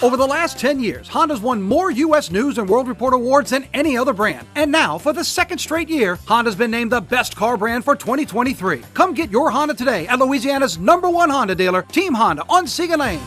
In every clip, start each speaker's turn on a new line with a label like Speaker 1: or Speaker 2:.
Speaker 1: Over the last 10 years, Honda's won more U.S. News and World Report awards than any other brand. And now, for the second straight year, Honda's been named the best car brand for 2023. Come get your Honda today at Louisiana's #1 Honda dealer, Team Honda on Siga Lane.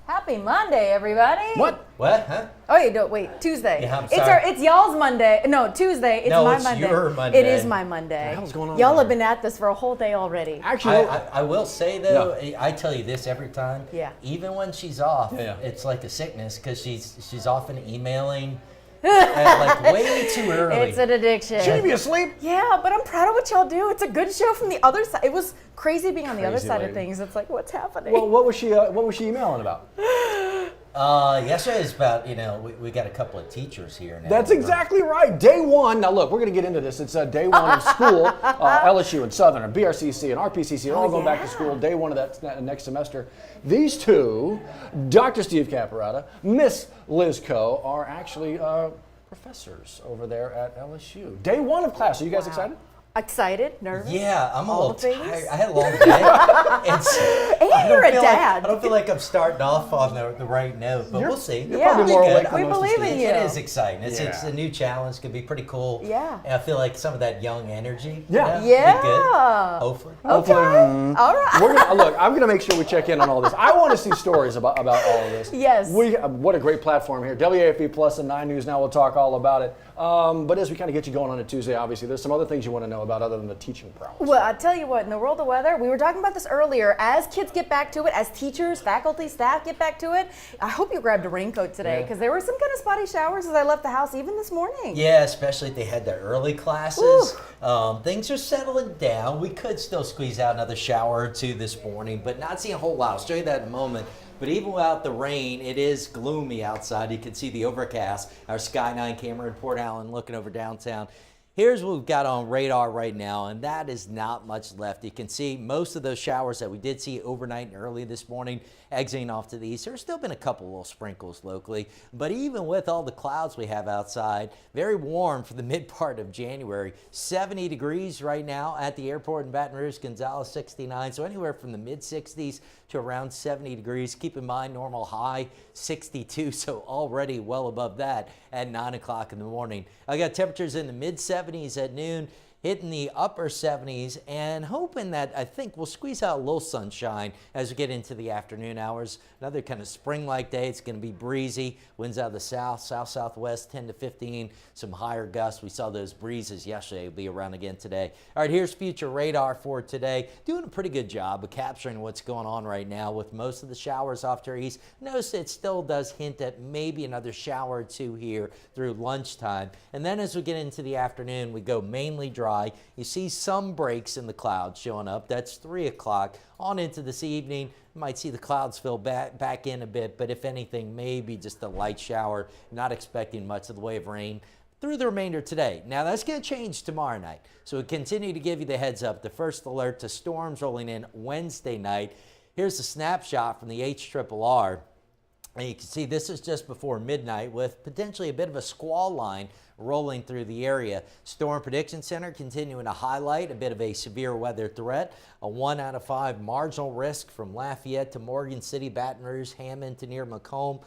Speaker 2: Happy Monday, everybody.
Speaker 3: What?
Speaker 4: What? Huh?
Speaker 2: Oh, you don't wait. Tuesday.
Speaker 4: Yeah, I'm sorry.
Speaker 2: It's y'all's Monday. No, Tuesday. It's
Speaker 4: No,
Speaker 2: my
Speaker 4: it's
Speaker 2: Monday.
Speaker 4: your Monday.
Speaker 2: It is my Monday.
Speaker 3: What the hell's going on
Speaker 2: Y'all
Speaker 3: there?
Speaker 2: have been at this for a whole day already.
Speaker 3: Actually,
Speaker 4: I will say though, I tell you this every time.
Speaker 2: Yeah.
Speaker 4: Even when she's off,
Speaker 3: Yeah.
Speaker 4: it's like a sickness because she's often emailing like way too early.
Speaker 2: It's an addiction.
Speaker 3: shouldn't you be asleep?
Speaker 2: Yeah, but I'm proud of what y'all do. It's a good show from the other side. It was crazy being on the other
Speaker 3: Crazy
Speaker 2: side
Speaker 3: lady.
Speaker 2: of things. It's like, what's happening?
Speaker 3: Well, what was she emailing about?
Speaker 4: Yesterday is about, we got a couple of teachers here now.
Speaker 3: That's exactly right. Day one. Now look, we're going to get into this. It's day one of school. LSU and Southern and BRCC and RPCC are all going back to school. Day one of that next semester. These two, Dr. Steve Caparata, Miss Liz Coe, are actually professors over there at LSU. Day one of class. Are you guys excited?
Speaker 2: Excited? Nervous?
Speaker 4: Yeah, I'm a
Speaker 2: All
Speaker 4: little
Speaker 2: the things?
Speaker 4: tired. I had a long day.
Speaker 2: And you're a dad.
Speaker 4: I don't feel like I'm starting off on the right note, but we'll see.
Speaker 3: You're
Speaker 2: Yeah.
Speaker 3: probably more
Speaker 4: Good.
Speaker 3: awake than
Speaker 2: We
Speaker 3: most of the
Speaker 2: believe in
Speaker 3: students.
Speaker 2: you.
Speaker 4: It is exciting. It's
Speaker 3: Yeah.
Speaker 4: a new challenge. Could be pretty cool.
Speaker 2: Yeah.
Speaker 4: And I feel like some of that young energy.
Speaker 3: Yeah.
Speaker 4: Be
Speaker 2: Yeah.
Speaker 4: good. Hopefully.
Speaker 2: Okay. All right.
Speaker 3: We're gonna look. I'm gonna make sure we check in on all this. I want to see stories about all of this.
Speaker 2: Yes.
Speaker 3: What a great platform here. WAFB Plus and 9 News Now. We'll talk all about it. But as we kind of get you going on a Tuesday, obviously there's some other things you want to know about other than the teaching prowess.
Speaker 2: Well, I tell you what, in the world of weather, we were talking about this earlier. As kids get back to it, as teachers, faculty, staff get back to it, I hope you grabbed a raincoat today because there were some kind of spotty showers as I left the house, even this morning.
Speaker 4: Yeah, especially if they had the early classes. Things are settling down. We could still squeeze out another shower or two this morning, but not seeing a whole lot. I'll show you that in a moment. But even without the rain, it is gloomy outside. You can see the overcast. Our Sky 9 camera in Port Allen looking over downtown. Here's what we've got on radar right now, and that is not much left. You can see most of those showers that we did see overnight and early this morning exiting off to the east. There's still been a couple little sprinkles locally, but even with all the clouds we have outside, very warm for the mid part of January. 70 degrees right now at the airport in Baton Rouge, Gonzales 69, so anywhere from the mid 60s to around 70 degrees. Keep in mind normal high 62, so already well above that at 9 o'clock in the morning. I got temperatures in the mid 70s at noon, hitting the upper 70s, and hoping that I think we'll squeeze out a little sunshine as we get into the afternoon hours. Another kind of spring-like day. It's going to be breezy. Winds out of the south-southwest, 10 to 15. Some higher gusts. We saw those breezes yesterday. Will be around again today. All right, here's future radar for today. Doing a pretty good job of capturing what's going on right now with most of the showers off to our east. Notice it still does hint at maybe another shower or two here through lunchtime. And then as we get into the afternoon, we go mainly dry. You see some breaks in the clouds showing up. That's 3 o'clock on into this evening. You might see the clouds fill back in a bit, but if anything, maybe just a light shower. Not expecting much of the way of rain through the remainder today. Now that's going to change tomorrow night. So we continue to give you the heads up. The first alert to storms rolling in Wednesday night. Here's a snapshot from the HRRR. And you can see this is just before midnight with potentially a bit of a squall line rolling through the area. Storm Prediction Center continuing to highlight a bit of a severe weather threat. A 1 out of 5 marginal risk from Lafayette to Morgan City, Baton Rouge, Hammond to near Macomb.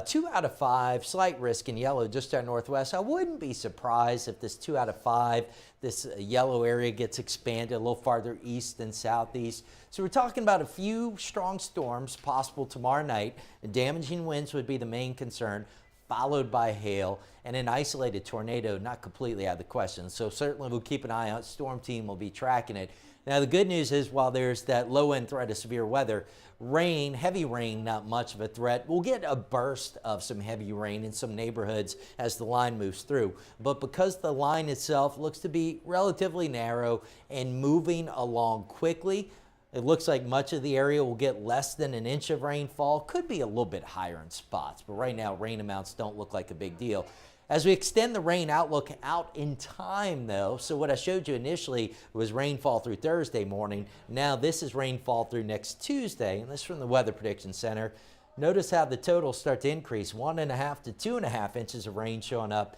Speaker 4: 2 out of 5 slight risk in yellow just to our northwest. I wouldn't be surprised if this 2 out of 5, this yellow area gets expanded a little farther east and southeast. So we're talking about a few strong storms possible tomorrow night. Damaging winds would be the main concern, followed by hail, and an isolated tornado not completely out of the question. So certainly we'll keep an eye out. Storm team will be tracking it. Now the good news is while there's that low-end threat of severe weather, rain, heavy rain, not much of a threat. We'll get a burst of some heavy rain in some neighborhoods as the line moves through. But because the line itself looks to be relatively narrow and moving along quickly, it looks like much of the area will get less than an inch of rainfall. Could be a little bit higher in spots, but right now rain amounts don't look like a big deal. As we extend the rain outlook out in time, though, so what I showed you initially was rainfall through Thursday morning. Now this is rainfall through next Tuesday, and this is from the Weather Prediction Center. Notice how the totals start to increase, 1.5 to 2.5 inches of rain showing up.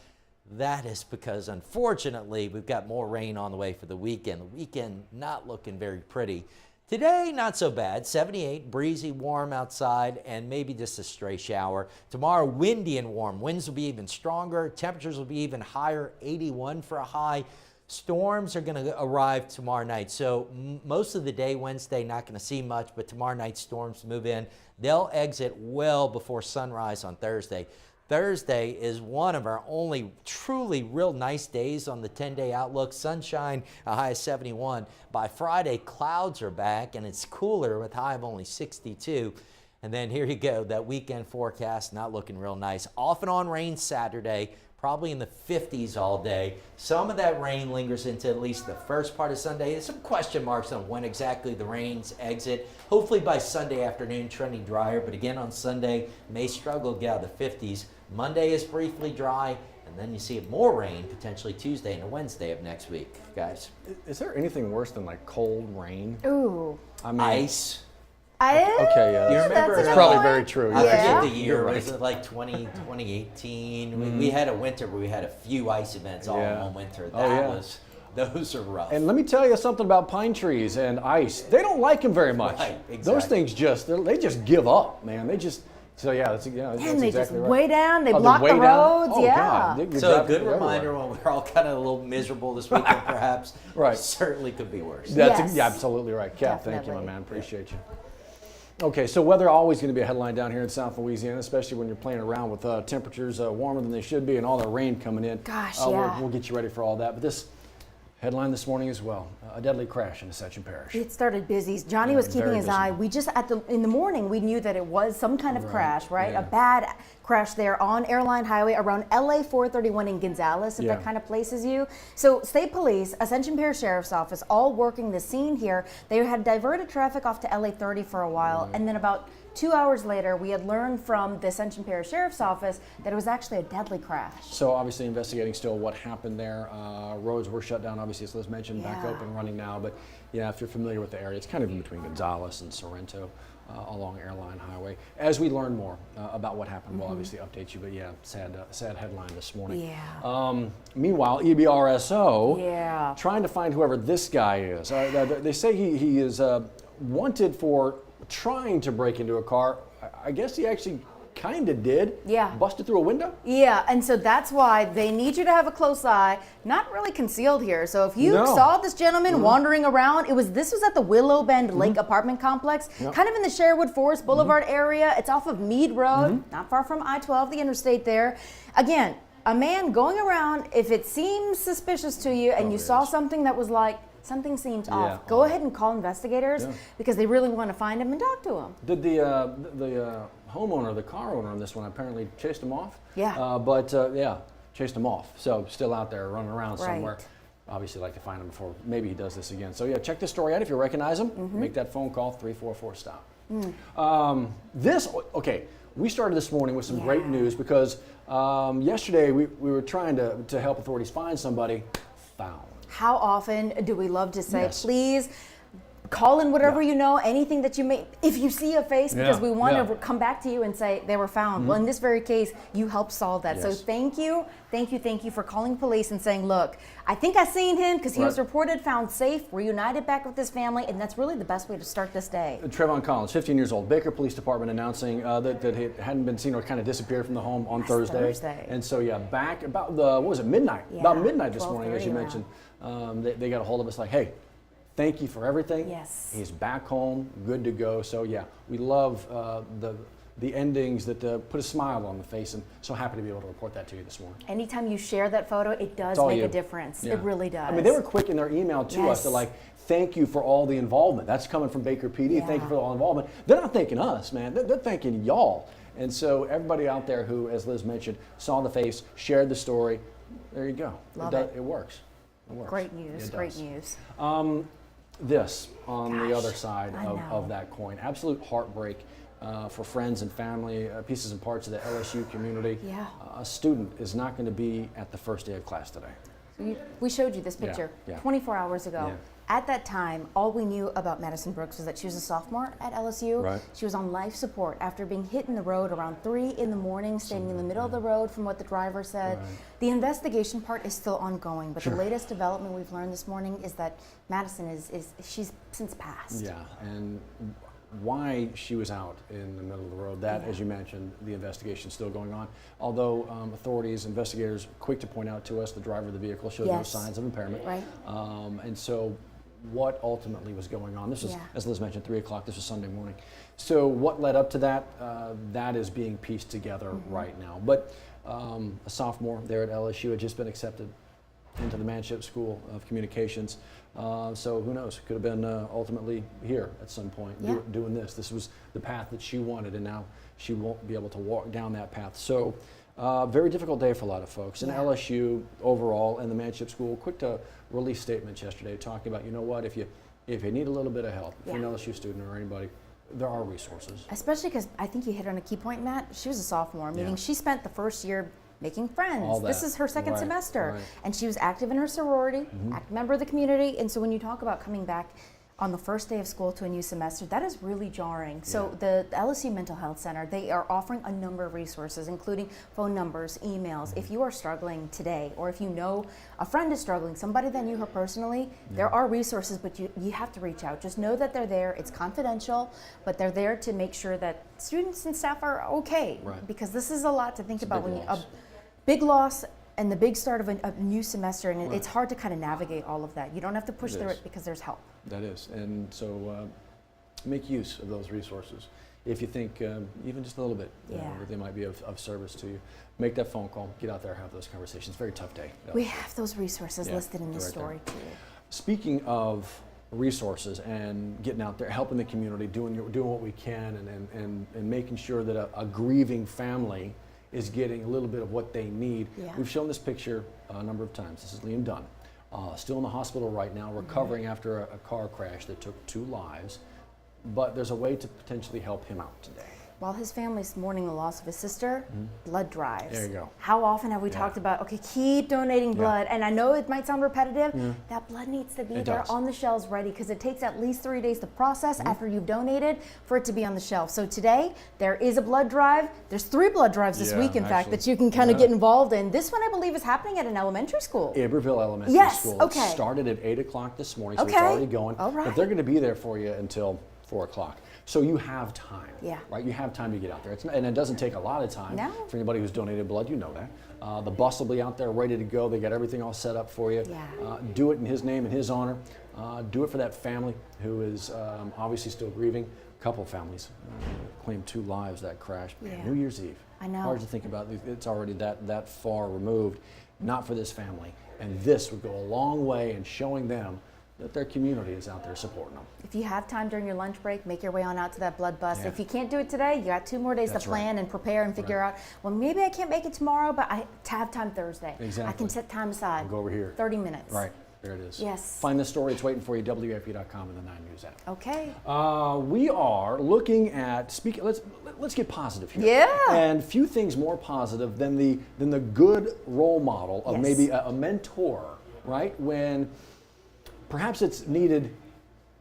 Speaker 4: That is because, unfortunately, we've got more rain on the way for the weekend. The weekend not looking very pretty. Today, not so bad. 78, breezy, warm outside, and maybe just a stray shower. Tomorrow, windy and warm. Winds will be even stronger. Temperatures will be even higher, 81 for a high. Storms are going to arrive tomorrow night. So most of the day, Wednesday, not going to see much, but tomorrow night storms move in. They'll exit well before sunrise on Thursday. Thursday is one of our only truly real nice days on the 10-day outlook. Sunshine, a high of 71. By Friday, clouds are back, and it's cooler with a high of only 62. And then here you go, that weekend forecast not looking real nice. Off and on rain Saturday, probably in the 50s all day. Some of that rain lingers into at least the first part of Sunday. There's some question marks on when exactly the rains exit. Hopefully by Sunday afternoon, trending drier, but again on Sunday, may struggle to get out of the 50s. Monday is briefly dry, and then you see more rain potentially Tuesday and Wednesday of next week, guys.
Speaker 3: Is there anything worse than like cold rain?
Speaker 2: Ooh.
Speaker 3: I mean,
Speaker 4: Ice.
Speaker 3: Okay, yeah.
Speaker 4: You remember?
Speaker 3: It's probably very true.
Speaker 4: I
Speaker 3: Yeah.
Speaker 4: forget the year.
Speaker 3: You're right.
Speaker 4: Was it like 2018? We had a winter where we had a few ice events all in one winter. Those are rough.
Speaker 3: And let me tell you something about pine trees and ice. They don't like them very much.
Speaker 4: Right, exactly.
Speaker 3: Those things they just give up, man. That's
Speaker 2: And they
Speaker 3: exactly
Speaker 2: just
Speaker 3: right.
Speaker 2: way down. They
Speaker 3: Oh,
Speaker 2: block
Speaker 3: way
Speaker 2: the
Speaker 3: down?
Speaker 2: roads.
Speaker 3: Oh,
Speaker 2: Yeah.
Speaker 3: God. You're
Speaker 4: So a
Speaker 3: driving
Speaker 4: good
Speaker 3: everywhere.
Speaker 4: reminder when we're all kind of a little miserable this weekend, perhaps.
Speaker 3: Right.
Speaker 4: Certainly could be worse.
Speaker 2: Yes.
Speaker 3: Yeah, absolutely right. Kat, thank you, my
Speaker 2: Definitely.
Speaker 3: man. Appreciate you. Okay, so weather always going to be a headline down here in South Louisiana, especially when you're playing around with temperatures warmer than they should be and all the rain coming in.
Speaker 2: Gosh, yeah.
Speaker 3: We'll get you ready for all that. But this headline this morning as well, a deadly crash in Ascension Parish.
Speaker 2: It started busy. Johnny was keeping
Speaker 3: very
Speaker 2: his
Speaker 3: busy.
Speaker 2: eye. We just in the morning we knew that it was some kind of crash, right?
Speaker 3: yeah.
Speaker 2: A bad crash there on Airline Highway around LA 431 in Gonzales, if
Speaker 3: Yeah.
Speaker 2: that kind of places you. So State Police, Ascension Parish Sheriff's Office, all working the scene here. They had diverted traffic off to LA 30 for a while, and then about 2 hours later, we had learned from the Ascension Parish Sheriff's Office that it was actually a deadly crash.
Speaker 3: So obviously investigating still what happened there. Roads were shut down, obviously, as Liz mentioned, back
Speaker 2: Yeah.
Speaker 3: up and running now. But yeah, if you're familiar with the area, it's kind of in between Gonzales and Sorrento along Airline Highway. As we learn more about what happened, we'll obviously update you. But yeah, sad headline this morning.
Speaker 2: Yeah.
Speaker 3: Meanwhile, EBRSO
Speaker 2: Yeah.
Speaker 3: trying to find whoever this guy is. They say he is wanted for trying to break into a car. I guess he actually kind of did.
Speaker 2: Yeah.
Speaker 3: Busted through a window?
Speaker 2: Yeah, and so that's why they need you to have a close eye, not really concealed here. So if you
Speaker 3: No.
Speaker 2: saw this gentleman wandering around, this was at the Willow Bend Lake apartment complex, kind of in the Sherwood Forest Boulevard area. It's off of Meade Road, not far from I-12, the interstate there. Again, a man going around, if it seems suspicious to you and you saw something that was like, something seems off, go ahead and call investigators because they really want to find him and talk to him.
Speaker 3: Did the homeowner, the car owner on this one, apparently chased him off?
Speaker 2: Yeah.
Speaker 3: Chased him off. So still out there running around
Speaker 2: Right.
Speaker 3: somewhere. Obviously like to find him before maybe he does this again. So yeah, check this story out. If you recognize him, make that phone call, 344-STOP. We started this morning with some great news because yesterday we were trying to help authorities find somebody found.
Speaker 2: How often do we love to say,
Speaker 3: Yes.
Speaker 2: please call in whatever you know, anything that you may, if you see a face, because we want to come back to you and say they were found. Well, in this very case, you helped solve that. So
Speaker 3: Yes.
Speaker 2: thank you for calling police and saying, look, I think I seen him because he was reported found safe, reunited back with his family, and that's really the best way to start this day.
Speaker 3: Trevon Collins, 15 years old, Baker Police Department announcing that he hadn't been seen or kind of disappeared from the home on Thursday. And so yeah, back about midnight?
Speaker 2: Yeah,
Speaker 3: About midnight this morning, as you
Speaker 2: 12:30
Speaker 3: mentioned, they got a hold of us like, hey, thank you for everything.
Speaker 2: Yes.
Speaker 3: He's back home, good to go. So yeah, we love the endings that put a smile on the face, and so happy to be able to report that to you this morning.
Speaker 2: Anytime you share that photo, it does
Speaker 3: all
Speaker 2: make
Speaker 3: you.
Speaker 2: a difference.
Speaker 3: Yeah.
Speaker 2: It really does.
Speaker 3: I mean, they were quick in their email to us to like, thank you for all the involvement. That's coming from Baker PD. Thank you for all the involvement. They're not thanking us, man. They're thanking y'all. And so everybody out there who, as Liz mentioned, saw the face, shared the story, there you go.
Speaker 2: Love it.
Speaker 3: It works. It works.
Speaker 2: Great news.
Speaker 3: It
Speaker 2: Great
Speaker 3: does.
Speaker 2: news.
Speaker 3: This on the
Speaker 2: Gosh,
Speaker 3: other side
Speaker 2: I
Speaker 3: of
Speaker 2: know.
Speaker 3: that coin. Absolute heartbreak for friends and family, pieces and parts of the LSU community.
Speaker 2: Yeah.
Speaker 3: A student is not going to be at the first day of class today.
Speaker 2: We showed you this picture
Speaker 3: yeah.
Speaker 2: 24 hours ago. At that time, all we knew about Madison Brooks was that she was a sophomore at LSU.
Speaker 3: Right.
Speaker 2: She was on life support after being hit in the road around 3 in the morning, standing in the middle of the road from what the driver said.
Speaker 3: Right.
Speaker 2: The investigation part is still ongoing, but the latest development we've learned this morning is that Madison she's since passed.
Speaker 3: Yeah, and why she was out in the middle of the road, that, as you mentioned, the investigation is still going on. Although authorities, investigators, quick to point out to us the driver of the vehicle showed no signs of impairment.
Speaker 2: Right.
Speaker 3: And so what ultimately was going on? This was, as Liz mentioned, 3 o'clock. This was Sunday morning. So what led up to that? That is being pieced together right now. But a sophomore there at LSU had just been accepted into the Mentorship School of Communications. So who knows? Could have been ultimately here at some point doing this. This was the path that she wanted, and now she won't be able to walk down that path. So very difficult day for a lot of folks. And LSU overall and the Mentorship School, quick to release statements yesterday talking about, you know what, if you need a little bit of help, if you're an LSU student or anybody, there are resources.
Speaker 2: Especially because I think you hit on a key point, Matt. She was a sophomore, meaning she spent the first year making friends. This is her second semester. And she was active in her sorority, active member of the community. And so when you talk about coming back on the first day of school to a new semester, that is really jarring. So the LSU Mental Health Center, they are offering a number of resources, including phone numbers, emails. If you are struggling today, or if you know a friend is struggling, somebody that knew her personally, there are resources, but you have to reach out. Just know that they're there. It's confidential, but they're there to make sure that students and staff are okay. Because this is a lot to think about when you big loss and the big start of a new semester, and it's hard to kind of navigate all of that. You don't have to push through it because there's help.
Speaker 3: That is, and so make use of those resources. If you think even just a little bit that they might be of service to you, make that phone call, get out there, have those conversations. Very tough day.
Speaker 2: We have those resources listed in the story too.
Speaker 3: Speaking of resources and getting out there, helping the community, doing what we can, and making sure that a grieving family is getting a little bit of what they need. We've shown this picture a number of times. This is Liam Dunn, still in the hospital right now, recovering after a car crash that took 2 lives. But there's a way to potentially help him out today.
Speaker 2: While his family's mourning the loss of his sister, blood drives.
Speaker 3: There you go.
Speaker 2: How often have we talked about, okay, keep donating blood, and I know it might sound repetitive, that blood needs to be there on the shelves ready, because it takes at least 3 days to process after you've donated for it to be on the shelf. So today, there is a blood drive. There's 3 blood drives this week, in fact, that you can kind of get involved in. This one, I believe, is happening at an elementary school.
Speaker 3: Iberville Elementary School.
Speaker 2: Okay.
Speaker 3: It started at 8 o'clock this morning, so it's already going.
Speaker 2: All right.
Speaker 3: But they're going to be there for you until 4 o'clock. So you have time,
Speaker 2: Yeah.
Speaker 3: right? You have time to get out there. And it doesn't take a lot of time for anybody who's donated blood. You know that. The bus will be out there ready to go. They got everything all set up for you. Do it in his name and his honor. Do it for that family who is obviously still grieving. A couple families claimed 2 lives that crash. New Year's Eve.
Speaker 2: I know.
Speaker 3: Hard to think about. It's already that far removed. Not for this family. And this would go a long way in showing them that their community is out there supporting them.
Speaker 2: If you have time during your lunch break, make your way on out to that blood bus. If you can't do it today, you got 2 more days to plan and prepare and figure out, well, maybe I can't make it tomorrow, but I have time Thursday.
Speaker 3: Exactly.
Speaker 2: I can set time aside.
Speaker 3: We'll go over here.
Speaker 2: 30 minutes.
Speaker 3: Right. There it is.
Speaker 2: Yes.
Speaker 3: Find this story. It's waiting for you, WAFB.com and the 9 News app.
Speaker 2: Okay.
Speaker 3: We are looking at let's get positive here.
Speaker 2: Yeah.
Speaker 3: And few things more positive than the good role model of maybe a mentor, right? When perhaps it's needed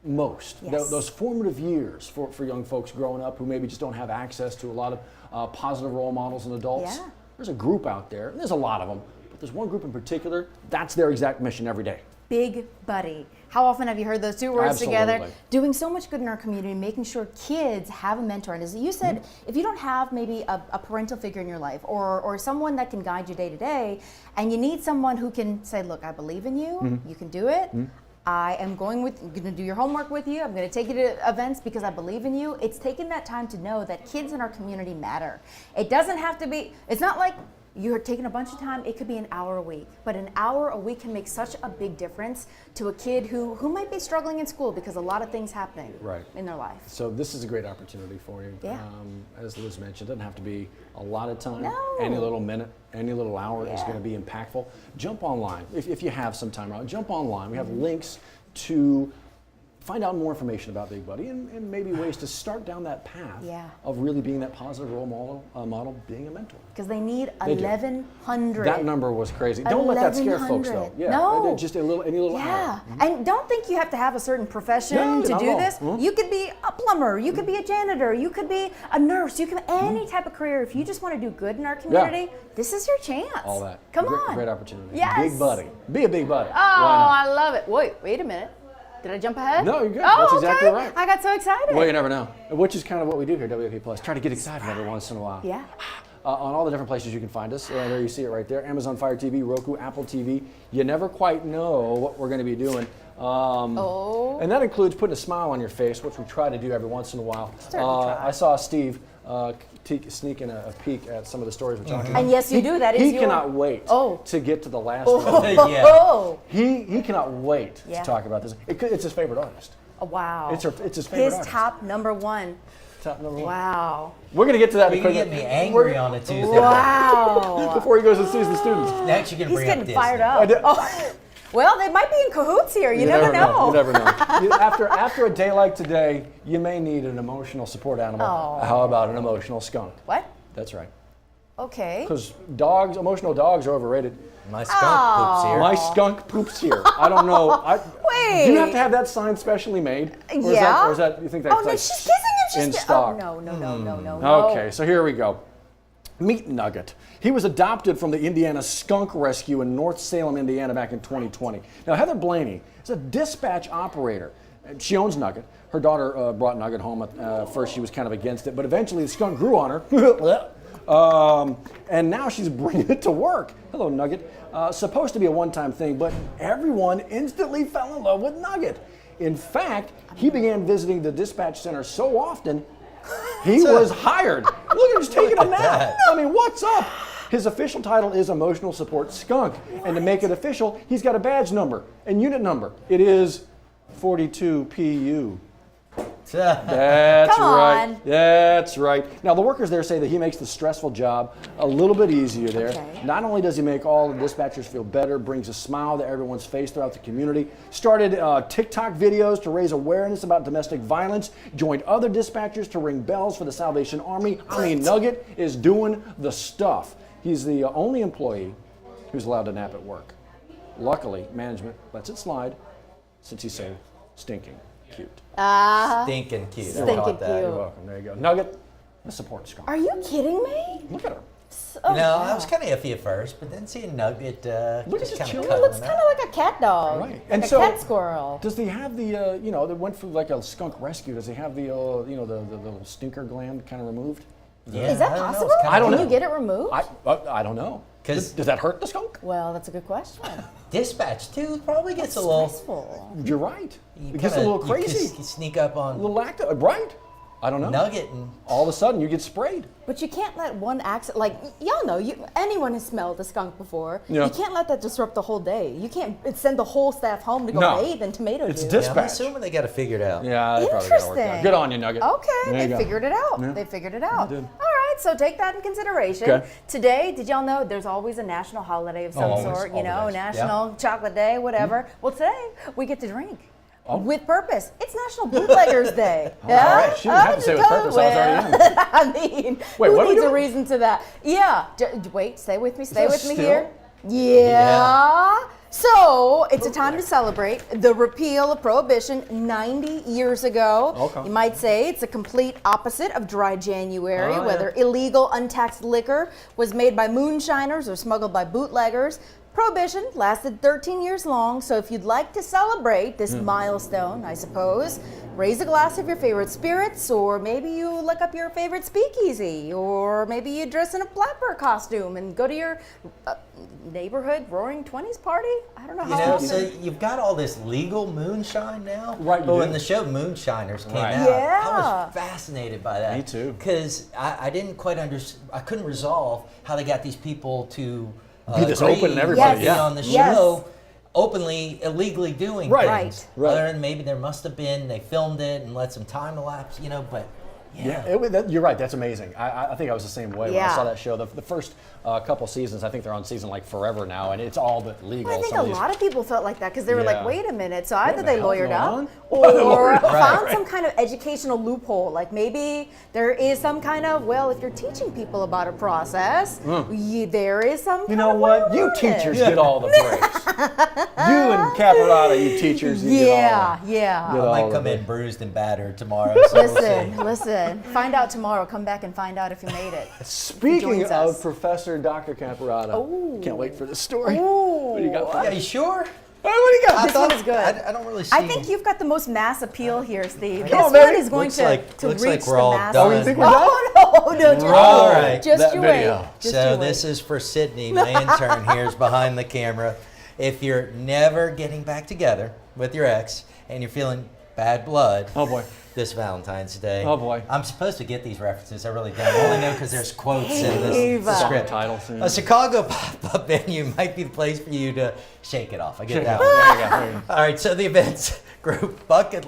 Speaker 3: most. Those formative years for young folks growing up who maybe just don't have access to a lot of positive role models and adults.
Speaker 2: Yeah.
Speaker 3: There's a group out there, and there's a lot of them, but there's one group in particular, that's their exact mission every day.
Speaker 2: Big buddy. How often have you heard those 2 words together?
Speaker 3: Absolutely.
Speaker 2: Doing so much good in our community, making sure kids have a mentor. And as you said, if you don't have maybe a parental figure in your life or someone that can guide you day to day, and you need someone who can say, look, I believe in you, you can do it. I'm going to do your homework with you. I'm going to take you to events because I believe in you. It's taken that time to know that kids in our community matter. It doesn't have to be, it's not like you're taking a bunch of time. It could be an hour a week, but an hour a week can make such a big difference to a kid who might be struggling in school because a lot of things happening in their life.
Speaker 3: So this is a great opportunity for you.
Speaker 2: Yeah.
Speaker 3: As Liz mentioned, it doesn't have to be a lot of time.
Speaker 2: No.
Speaker 3: Any little minute, any little hour is going to be impactful. Jump online. If you have some time around, jump online. We have links to find out more information about Big Buddy and maybe ways to start down that path
Speaker 2: Yeah.
Speaker 3: of really being that positive role model, being a mentor.
Speaker 2: Because they need
Speaker 3: They do.
Speaker 2: 1,100.
Speaker 3: That number was crazy. Don't let that scare folks, though.
Speaker 2: 1,100.
Speaker 3: Yeah,
Speaker 2: No.
Speaker 3: just any little
Speaker 2: Yeah,
Speaker 3: higher.
Speaker 2: and don't think you have to have a certain profession
Speaker 3: No,
Speaker 2: to
Speaker 3: not
Speaker 2: do
Speaker 3: at all.
Speaker 2: this.
Speaker 3: Mhm.
Speaker 2: You could be a plumber, you could be a janitor, you could be a nurse, you can any type of career. If you just want to do good in our community, this is your chance.
Speaker 3: All that.
Speaker 2: Come
Speaker 3: great,
Speaker 2: on.
Speaker 3: Great opportunity.
Speaker 2: Yes.
Speaker 3: Big Buddy. Be a Big Buddy.
Speaker 2: Oh,
Speaker 3: Why
Speaker 2: I love it. Wait a minute. Did I jump ahead?
Speaker 3: No, you're good.
Speaker 2: Oh,
Speaker 3: That's exactly
Speaker 2: okay.
Speaker 3: right.
Speaker 2: I got so excited.
Speaker 3: not? Well, you never know. Which is kind of what we do here at WAFB Plus. Try to get excited every once in a while.
Speaker 2: Yeah.
Speaker 3: On all the different places you can find us. There you see it right there. Amazon Fire TV, Roku, Apple TV. You never quite know what we're going to be doing. And that includes putting a smile on your face, which we try to do every once in a while.
Speaker 2: Certainly try.
Speaker 3: I saw Steve sneaking a peek at some of the stories we're talking about.
Speaker 2: And yes, you do. That is
Speaker 3: He
Speaker 2: your...
Speaker 3: cannot wait to get to the last one.
Speaker 4: Yeah.
Speaker 2: Oh,
Speaker 3: He cannot wait
Speaker 2: Yeah.
Speaker 3: to talk about this. It's his favorite artist.
Speaker 2: wow.
Speaker 3: It's his favorite
Speaker 2: His
Speaker 3: artist.
Speaker 2: top number one.
Speaker 3: Top number one.
Speaker 2: Wow.
Speaker 3: We're going to get to that
Speaker 4: You can
Speaker 3: because
Speaker 4: get me angry on a Tuesday.
Speaker 2: Wow.
Speaker 3: before he goes and sees the students.
Speaker 4: Next, you're going to
Speaker 2: He's
Speaker 4: bring up
Speaker 2: getting
Speaker 4: Disney.
Speaker 2: fired up. Oh. Well, they might be in cahoots here. You never know.
Speaker 3: You never know. After a day like today, you may need an emotional support animal.
Speaker 2: Oh.
Speaker 3: How about an emotional skunk?
Speaker 2: What?
Speaker 3: That's right.
Speaker 2: Okay.
Speaker 3: Because emotional dogs are overrated.
Speaker 4: My skunk poops here.
Speaker 3: My skunk poops here. I don't know.
Speaker 2: Wait.
Speaker 3: Do you have to have that sign specially made? Or
Speaker 2: Yeah.
Speaker 3: Is that you think that's
Speaker 2: Oh, no,
Speaker 3: like
Speaker 2: she's kissing him.
Speaker 3: in
Speaker 2: She's
Speaker 3: stock?
Speaker 2: Oh, no.
Speaker 3: Okay, so here we go. Meet Nugget. He was adopted from the Indiana Skunk Rescue in North Salem, Indiana back in 2020. Now, Heather Blaney is a dispatch operator. She owns Nugget. Her daughter brought Nugget home. First, she was kind of against it, but eventually the skunk grew on her. And now she's bringing it to work. Hello, Nugget. Supposed to be a one-time thing, but everyone instantly fell in love with Nugget. In fact, he began visiting the dispatch center so often, he was hired. Look at him, he's taking a nap. I mean, what's up? His official title is Emotional Support Skunk. And to make it official, he's got a badge number and unit number. It is 42PU. That's
Speaker 2: Come
Speaker 3: right.
Speaker 2: on.
Speaker 3: That's right. Now, the workers there say that he makes the stressful job a little bit easier there.
Speaker 2: Okay.
Speaker 3: Not only does he make all the dispatchers feel better, brings a smile to everyone's face throughout the community, started TikTok videos to raise awareness about domestic violence, joined other dispatchers to ring bells for the Salvation Army. I mean, Nugget is doing the stuff. He's the only employee who's allowed to nap at work. Luckily, management lets it slide since he's so stinking cute.
Speaker 4: Stinking cute.
Speaker 2: Stinking
Speaker 4: I caught that.
Speaker 2: cute.
Speaker 3: You're welcome. There you go. Nugget, the support skunk.
Speaker 2: Are you kidding me?
Speaker 3: Look at her.
Speaker 2: Oh,
Speaker 4: You know,
Speaker 2: wow.
Speaker 4: I was kind of iffy at first, but then seeing Nugget
Speaker 3: Look at
Speaker 4: just
Speaker 3: this
Speaker 4: kind
Speaker 3: children.
Speaker 4: of
Speaker 2: It looks kind of like a cat dog.
Speaker 3: Right.
Speaker 2: Like
Speaker 3: And
Speaker 2: a
Speaker 3: so-
Speaker 2: cat squirrel.
Speaker 3: Does he have the, they went through like a skunk rescue. Does he have the, the little stinker gland kind of removed?
Speaker 4: Yeah,
Speaker 2: Is that
Speaker 4: I don't know, it's
Speaker 2: possible?
Speaker 4: kinda
Speaker 3: I don't
Speaker 2: Can
Speaker 3: know.
Speaker 2: you get it removed?
Speaker 3: I don't know.
Speaker 4: 'Cause-
Speaker 3: Does that hurt the skunk?
Speaker 2: Well, that's a good question.
Speaker 4: Dispatch too probably gets a little.
Speaker 2: Stressful.
Speaker 3: You're right.
Speaker 4: You
Speaker 3: It gets a
Speaker 4: kinda-
Speaker 3: little crazy.
Speaker 4: You sneak up
Speaker 3: A
Speaker 4: on
Speaker 3: little active, right? I don't know.
Speaker 4: Nugget and
Speaker 3: All of a sudden, you get sprayed.
Speaker 2: But you can't let one accident, like, y'all know, anyone has smelled a skunk before.
Speaker 3: Yeah.
Speaker 2: You can't let that disrupt the whole day. You can't send the whole staff home to go
Speaker 3: No.
Speaker 2: bathe in tomato
Speaker 3: It's
Speaker 2: juice.
Speaker 3: dis-
Speaker 4: I'm
Speaker 3: Dispatch.
Speaker 4: assuming they got to figure it out.
Speaker 3: Yeah, they probably got to work
Speaker 2: Interesting.
Speaker 3: out. Good on you, Nugget.
Speaker 2: Okay,
Speaker 3: There
Speaker 2: they
Speaker 3: you go.
Speaker 2: figured it out.
Speaker 3: Yeah.
Speaker 2: They figured it out.
Speaker 3: did.
Speaker 2: All right, so take that in consideration.
Speaker 3: Okay.
Speaker 2: Today, did y'all know there's always a national holiday of some
Speaker 3: Always,
Speaker 2: sort? You know,
Speaker 3: always.
Speaker 2: National Chocolate Day, whatever. Well, today we get to drink.
Speaker 3: Oh.
Speaker 2: With purpose. It's National Bootleggers Day. Yeah?
Speaker 3: All right, she didn't have to say with purpose. I was already in.
Speaker 2: I mean,
Speaker 3: Wait,
Speaker 2: who
Speaker 3: what are we
Speaker 2: needs a
Speaker 3: doing?
Speaker 2: reason to that? Yeah. Wait, stay with me. Stay
Speaker 3: that
Speaker 2: with me
Speaker 3: still?
Speaker 2: here. Yeah. So it's a time to celebrate the repeal of Prohibition 90 years ago.
Speaker 3: Okay.
Speaker 2: You might say it's a complete opposite of Dry January,
Speaker 3: Oh, yeah.
Speaker 2: whether illegal, untaxed liquor was made by moonshiners or smuggled by bootleggers. Prohibition lasted 13 years long, so if you'd like to celebrate this milestone, I suppose, raise a glass of your favorite spirits, or maybe you look up your favorite speakeasy, or maybe you dress in a flapper costume and go to your neighborhood Roaring 20s party. I don't know
Speaker 4: You
Speaker 2: how
Speaker 4: know,
Speaker 2: often.
Speaker 4: so you've got all this legal moonshine now.
Speaker 3: Right, you
Speaker 4: But
Speaker 3: do.
Speaker 4: when the show Moonshiners came
Speaker 3: Right.
Speaker 4: out, I
Speaker 2: Yeah.
Speaker 4: was fascinated by that.
Speaker 3: Me too.
Speaker 4: Because I didn't quite I couldn't resolve how they got these people to
Speaker 3: Be this
Speaker 4: agree
Speaker 3: open and everybody,
Speaker 4: to be
Speaker 3: yeah.
Speaker 4: on the
Speaker 2: Yes.
Speaker 4: show, openly, illegally doing
Speaker 3: Right.
Speaker 4: things.
Speaker 3: Right.
Speaker 4: Other than maybe there must have been, they filmed it and let some time elapse, but
Speaker 3: You're right. That's amazing. I think I was the same way when I saw that show. The first couple seasons, I think they're on season like forever now, and it's all but legal.
Speaker 2: Well, I think a lot of people felt like that because they were like, wait a minute. So either they lawyered up
Speaker 3: or
Speaker 2: found some kind of educational loophole. Like maybe there is some kind of, well, if you're teaching people about a process, there is some kind
Speaker 3: You know
Speaker 2: of
Speaker 3: what? You teachers get all the breaks. You and Caparata, you teachers, you get all
Speaker 4: I might come in bruised and battered tomorrow. So
Speaker 2: Listen. Find out tomorrow. Come back and find out if you made it.
Speaker 3: Speaking of Professor Dr. Caparata, can't wait for this story. What do you got for
Speaker 4: Yeah, you sure?
Speaker 3: What do you got?
Speaker 2: This one is good.
Speaker 4: I don't really see.
Speaker 2: I think you've got the most mass appeal here, Steve.
Speaker 3: Come on,
Speaker 2: this one
Speaker 3: baby.
Speaker 2: is going
Speaker 4: Looks
Speaker 2: to
Speaker 4: like
Speaker 2: reach
Speaker 4: we're
Speaker 2: the
Speaker 4: all
Speaker 2: mass.
Speaker 4: done.
Speaker 3: Oh, you think we're done?
Speaker 2: Oh, no, just
Speaker 4: All right.
Speaker 2: Just
Speaker 3: That
Speaker 2: you
Speaker 3: video.
Speaker 2: wait. Just
Speaker 4: So
Speaker 2: you wait.
Speaker 4: this is for Sydney, my intern here's behind the camera. If you're never getting back together with your ex and you're feeling bad blood,
Speaker 3: Oh boy.
Speaker 4: this Valentine's Day.
Speaker 3: Oh, boy.
Speaker 4: I'm supposed to get these references. I really don't. I only know because there's quotes in this script.
Speaker 3: Titles.
Speaker 4: A Chicago pop-up venue might be the place for you to shake it off. I get that one.
Speaker 3: There you go.
Speaker 4: All right, so the events group Bucket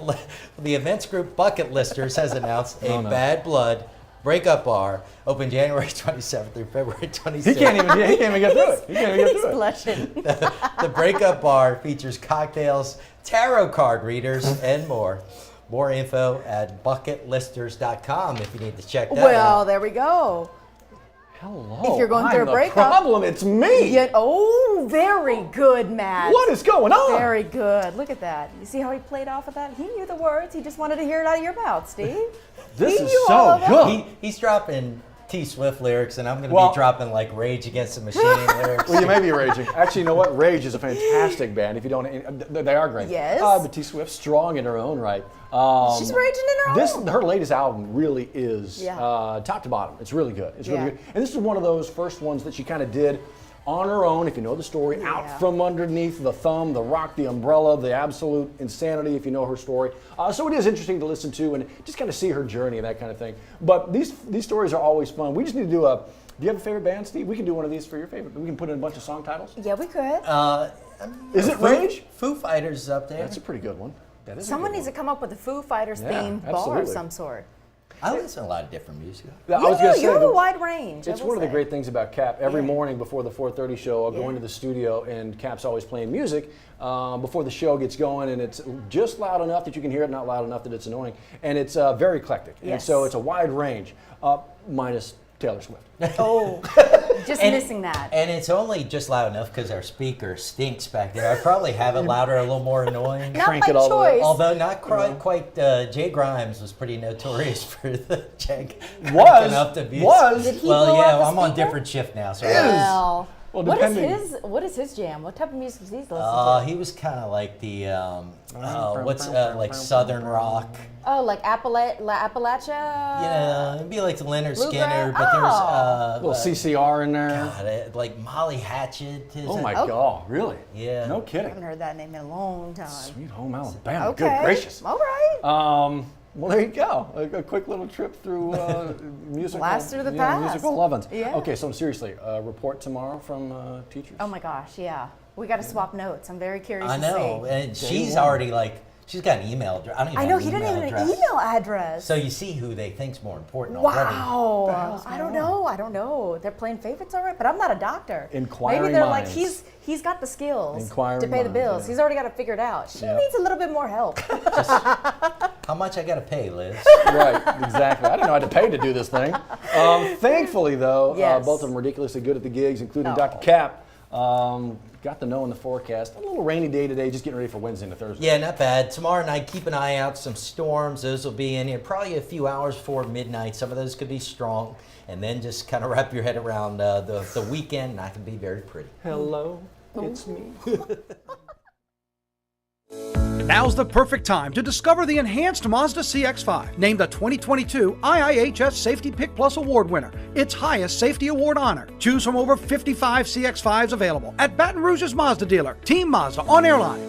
Speaker 4: Listers has announced a Bad Blood breakup bar open January 27th through February 26th.
Speaker 3: He can't even get through it.
Speaker 2: He's blushing.
Speaker 4: The breakup bar features cocktails, tarot card readers, and more. More info at bucketlisters.com if you need to check that out.
Speaker 2: Well, there we go.
Speaker 3: Hello.
Speaker 2: If you're going through a
Speaker 3: I'm
Speaker 2: breakup.
Speaker 3: the problem, it's me.
Speaker 2: Very good, Matt.
Speaker 3: What is going on?
Speaker 2: Very good. Look at that. You see how he played off of that? He knew the words. He just wanted to hear it out of your mouth, Steve.
Speaker 3: This
Speaker 2: He
Speaker 3: is
Speaker 2: knew all
Speaker 3: so
Speaker 2: of it.
Speaker 3: good.
Speaker 4: He's dropping T Swift lyrics, and I'm going to be dropping like Rage Against the Machine lyrics.
Speaker 3: Well, you may be raging. Actually, you know what? Rage is a fantastic band. If you don't, they are great.
Speaker 2: Yes.
Speaker 3: But T Swift's strong in her own right.
Speaker 2: She's raging in her own.
Speaker 3: Her latest album really is top to bottom. It's really good. It's really good. And this is one of those first ones that she kind of did on her own, if you know the story, out from underneath the thumb, the rock, the umbrella, the absolute insanity, if you know her story. So it is interesting to listen to and just kind of see her journey and that kind of thing. But these stories are always fun. We just need to do do you have a favorite band, Steve? We can do one of these for your favorite. We can put in a bunch of song titles.
Speaker 2: Yeah, we could.
Speaker 3: Is it Rage?
Speaker 4: Foo Fighters is up there.
Speaker 3: That's a pretty good one. That is
Speaker 2: Someone needs to come up with a Foo Fighters themed bar of
Speaker 3: absolutely.
Speaker 2: some sort.
Speaker 4: I listen to a lot of different music.
Speaker 3: I was going to say,
Speaker 2: you have a wide range.
Speaker 3: It's one of the great things about Cap. Every morning before the 4:30 show, I'll go into the studio, and Cap's always playing music before the show gets going, and it's just loud enough that you can hear it, not loud enough that it's annoying, and it's very eclectic. And so it's a wide range, minus Taylor Swift.
Speaker 2: Oh, just missing that.
Speaker 4: And it's only just loud enough because our speaker stinks back there. I probably have it louder, a little more annoying.
Speaker 2: Not
Speaker 3: Crank
Speaker 2: by
Speaker 3: it all the way.
Speaker 2: choice.
Speaker 4: Although not quite, Jay Grimes was pretty notorious for the check.
Speaker 3: Was?
Speaker 2: Did he
Speaker 4: Well,
Speaker 2: blow
Speaker 4: yeah,
Speaker 2: out the
Speaker 4: I'm on
Speaker 2: speaker?
Speaker 4: different shift now. So
Speaker 2: Well,
Speaker 3: Well,
Speaker 2: what
Speaker 3: depending.
Speaker 2: is his jam? What type of music does he listen to?
Speaker 4: he was kind of like the like Southern rock.
Speaker 2: Oh, like Appalachia?
Speaker 4: Yeah, it'd be like the Leonard
Speaker 2: Bluegrass?
Speaker 4: Skinner, but there's
Speaker 3: A little CCR in there.
Speaker 4: God, like Molly Hatchet.
Speaker 3: Oh my God, really?
Speaker 4: Yeah.
Speaker 3: No
Speaker 2: I
Speaker 3: kidding.
Speaker 2: haven't heard that name in a long time.
Speaker 3: Sweet Home Alabama.
Speaker 2: Okay.
Speaker 3: Good gracious.
Speaker 2: All right.
Speaker 3: Well, there you go. A quick little trip through musical.
Speaker 2: Blast through the past.
Speaker 3: Musical lovin's.
Speaker 2: Yeah.
Speaker 3: Okay, so seriously, report tomorrow from teachers.
Speaker 2: Oh my gosh, yeah. We got to swap notes. I'm very curious
Speaker 4: I
Speaker 2: to
Speaker 4: know,
Speaker 2: see.
Speaker 4: and she's already like, she's got an email address. I don't even
Speaker 2: I know
Speaker 4: have
Speaker 2: he
Speaker 4: an
Speaker 2: didn't even
Speaker 4: email
Speaker 2: have an
Speaker 4: address.
Speaker 2: email address.
Speaker 4: So you see who they think's more important already.
Speaker 2: Wow. I don't know. They're playing favorites all right, but I'm not a doctor.
Speaker 3: Inquiring
Speaker 2: Maybe they're
Speaker 3: minds.
Speaker 2: like, he's got the skills
Speaker 3: Inquiring
Speaker 2: to pay the
Speaker 3: minds,
Speaker 2: bills.
Speaker 3: yeah.
Speaker 2: He's already got it figured out. She needs a little bit more help.
Speaker 4: How much I got to pay, Liz?
Speaker 3: Right, exactly. I didn't know I had to pay to do this thing. Thankfully, though,
Speaker 2: Yes.
Speaker 3: both of them ridiculously good at the gigs, including
Speaker 2: Oh.
Speaker 3: Dr. Cap. Got the know in the forecast. A little rainy day today, just getting ready for Wednesday and Thursday.
Speaker 4: Yeah, not bad. Tomorrow night, keep an eye out. Some storms. Those will be in here probably a few hours before midnight. Some of those could be strong. And then just kind of wrap your head around the weekend. Not going to be very pretty.
Speaker 3: Hello, it's me.
Speaker 1: Now's the perfect time to discover the enhanced Mazda CX-5, named the 2022 IIHS Safety Pick Plus Award winner, its highest safety award honor. Choose from over 55 CX-5s available at Baton Rouge's Mazda dealer, Team Mazda on Airline.